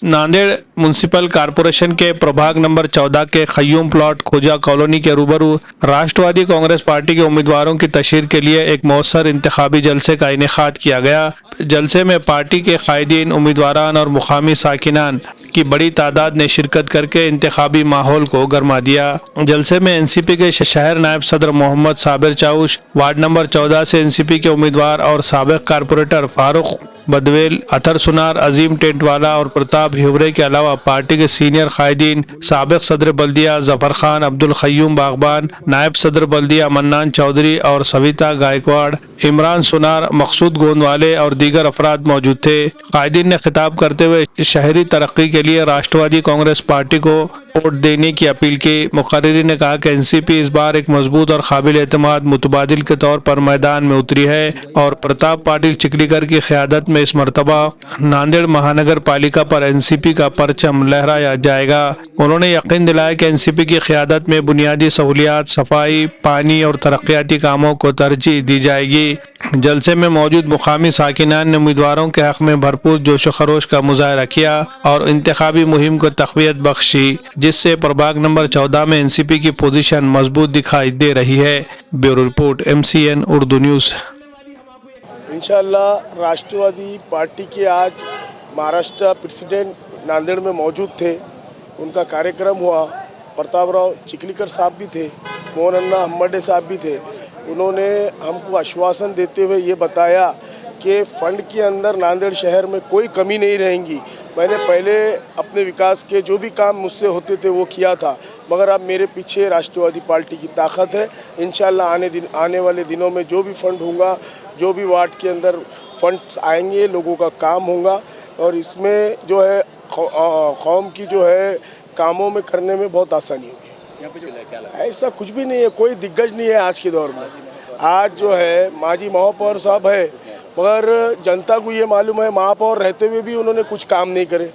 Nanded municipal corporation के प्रभाग number 14 के खय्यूम प्लॉट खोजा कॉलोनी के रूबरू राष्ट्रवादी कांग्रेस पार्टी के उम्मीदवारों की तशहीर के लिए एक मौसर इंतखाबी जलसे का इनेकाद किया गया। जलसे में पार्टी के कायदीन, उम्मीदवारान और मुकामी साकिनान की बड़ी तादाद ने शिरकत करके इंतखाबी माहौल को गरमा दिया। जलसे में एनसीपी के शहर नायब सदर मोहम्मद साबिर चाउश, वार्ड नंबर 14 से एनसीपी के उम्मीदवार और साबिक कारपोरेटर फारूक बदवेल, अतर सुनार, अजीम टेंटवाला और प्रताप हिवरे के अलावा पार्टी के सीनियर कायदीन, साबिक सदर बल्दिया जफर खान, अब्दुल खय्यूम बागबान, नायब सदर बल्दिया मन्नान चौधरी और सविता गायकवाड़, इमरान सुनार, मकसूद गोंदवाले और दीगर अफराद मौजूद थे। कायदीन ने खिताब करते हुए शहरी तरक्की के लिए राष्ट्रवादी कांग्रेस पार्टी को वोट देने की अपील की। मुकर्रिरीन ने कहा कि एनसीपी इस बार एक मजबूत और काबिल एतमाद मुतबादिल के तौर पर मैदान में उतरी है और प्रताप पाटिल चिखलीकर की क़यादत में इस मरतबा नांदेड़ महानगर पालिका पर एनसीपी का परचम लहराया जाएगा। उन्होंने यकीन दिलाया कि एनसीपी की क़यादत में बुनियादी सहूलियात, सफाई, पानी और तरक्याती कामों को तरजीह दी जाएगी। जलसे में मौजूद मुकामी साकिनान ने उम्मीदवारों के हक में भरपूर जोश व खरोश का मुजाहरा किया और इंतखाबी मुहिम को तक़वियत बख्शी, जिससे प्रभाग नंबर 14 में एनसीपी की पोजीशन मजबूत दिखाई दे रही है। Bureau report, MCN Urdu news. इंशाअल्लाह राष्ट्रवादी पार्टी के आज महाराष्ट्र प्रेसिडेंट नांदेड़ में मौजूद थे, उनका कार्यक्रम हुआ। प्रतापराव चिखलीकर साहब भी थे, मोहन अन्ना हम्मडे साहब भी थे। उन्होंने हमको आश्वासन देते हुए ये बताया कि फ़ंड के अंदर नांदेड़ शहर में कोई कमी नहीं रहेगी। मैंने पहले अपने विकास के जो भी काम मुझसे होते थे वो किया था, मगर अब मेरे पीछे राष्ट्रवादी पार्टी की ताकत है। इंशाल्लाह आने वाले दिनों में जो भी फंड होगा, जो भी वार्ड के अंदर फंड्स आएंगे, लोगों का काम होगा और इसमें जो है कौम की जो है कामों में करने में बहुत आसानी होगी। ऐसा कुछ भी नहीं है, कोई दिग्गज नहीं है आज के दौर में। आज जो है माजी महापौर साहब है, मगर जनता को ये मालूम है महापौर रहते हुए भी उन्होंने कुछ काम नहीं करे,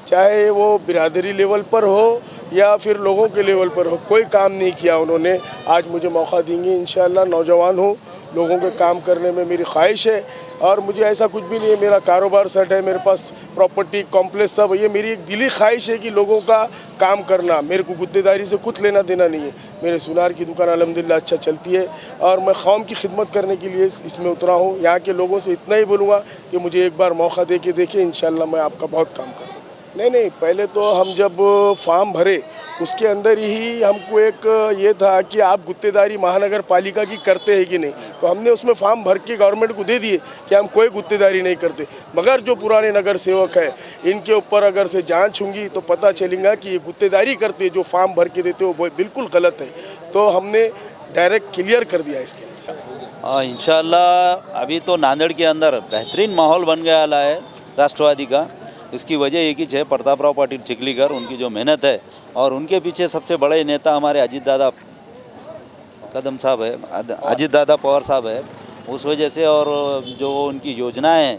चाहे वो बिरादरी लेवल पर हो या फिर लोगों के लेवल पर हो, कोई काम नहीं किया उन्होंने। आज मुझे मौका देंगे इंशाल्लाह। नौजवान हूँ, लोगों के काम करने में मेरी ख्वाहिश है और मुझे ऐसा कुछ भी नहीं है। मेरा कारोबार सेट है, मेरे पास प्रॉपर्टी कॉम्प्लेक्स सब, ये मेरी एक दिली ख्वाहिश है कि लोगों का काम करना। मेरे को गुत्तेदारी से कुछ लेना देना नहीं है। मेरे सुनार की दुकान अल्हम्दुलिल्लाह अच्छा चलती है और मैं कौम की खिदमत करने के लिए इसमें उतरा हूँ। यहाँ के लोगों से इतना ही बोलूँगा कि मुझे एक बार मौका दे के देखिए, इंशाल्लाह मैं आपका बहुत काम करूँगा। नहीं, पहले तो हम जब फॉर्म भरे उसके अंदर ही हमको एक ये था कि आप गुत्तेदारी महानगर पालिका की करते हैं कि नहीं, तो हमने उसमें फॉर्म भर के गवर्नमेंट को दे दिए कि हम कोई गुत्तेदारी नहीं करते। मगर जो पुराने नगर सेवक है, इनके ऊपर अगर से जांच होंगी तो पता चलेगा कि ये गुत्तेदारी करते, जो फॉर्म भर के देते वो बिल्कुल गलत है। तो हमने डायरेक्ट क्लियर कर दिया इसके अंदर। इंशाअल्लाह अभी तो नांदेड़ के अंदर बेहतरीन माहौल बन गया है राष्ट्रवादी का। इसकी वजह एक ही है, प्रतापराव पाटिल चिखलीकर, उनकी जो मेहनत है और उनके पीछे सबसे बड़े नेता हमारे अजीत दादा कदम साहब है, अजीत दादा पवार साहब है। उस वजह से और जो उनकी योजनाएं हैं,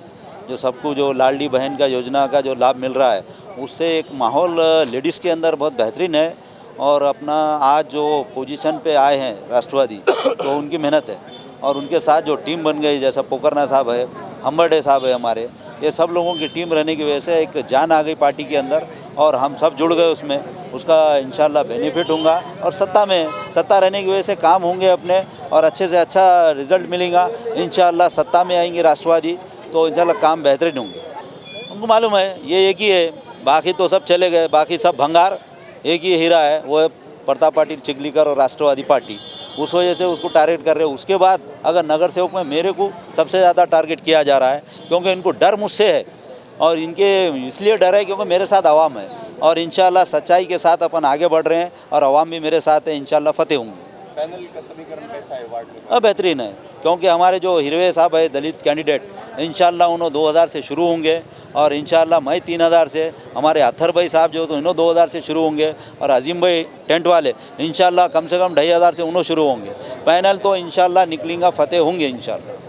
जो सबको जो लाडली बहन का योजना का जो लाभ मिल रहा है, उससे एक माहौल लेडीज़ के अंदर बहुत बेहतरीन है। और अपना आज जो पोजीशन पे आए हैं राष्ट्रवादी, तो उनकी मेहनत है और उनके साथ जो टीम बन गई, जैसा पोकरना साहब है, हम्बर्डे साहब है हमारे, ये सब लोगों की टीम रहने की वजह से एक जान आ गई पार्टी के अंदर और हम सब जुड़ गए उसमें। उसका इंशाल्लाह बेनिफिट होगा और सत्ता रहने की वजह से काम होंगे अपने और अच्छे से अच्छा रिजल्ट मिलेगा। इंशाल्लाह सत्ता में आएंगे राष्ट्रवादी तो इंशाल्लाह काम बेहतरीन होंगे। उनको मालूम है ये एक ही है, बाकी तो सब चले गए, बाकी सब भंगार। एक ही हीरा है, वो है प्रताप पाटिल चिखलीकर और राष्ट्रवादी पार्टी। उस वजह से उसको टारगेट कर रहे हैं। उसके बाद अगर नगर सेवक में मेरे को सबसे ज़्यादा टारगेट किया जा रहा है, क्योंकि इनको डर मुझसे है और इनके इसलिए डर है क्योंकि मेरे साथ आवाम है और इंशाल्लाह सच्चाई के साथ अपन आगे बढ़ रहे हैं और आवाम भी मेरे साथ है। इंशाल्लाह फतेह होंगे। पैनल का समीकरण कैसा है वार्ड में? बेहतरीन है, क्योंकि हमारे जो हिरवे साहब है दलित कैंडिडेट, इंशाल्लाह उन्होंने 2000 से शुरू होंगे और इंशाल्लाह मैं 3000 से, हमारे अथर भाई साहब जो तो इन्हों 2000 से शुरू होंगे और अजीम भाई टेंट वाले इंशाल्लाह कम से कम 2500 से उन्हों शुरू होंगे। पैनल तो इंशाल्लाह निकलेंगे, फतेह होंगे इंशाल्लाह।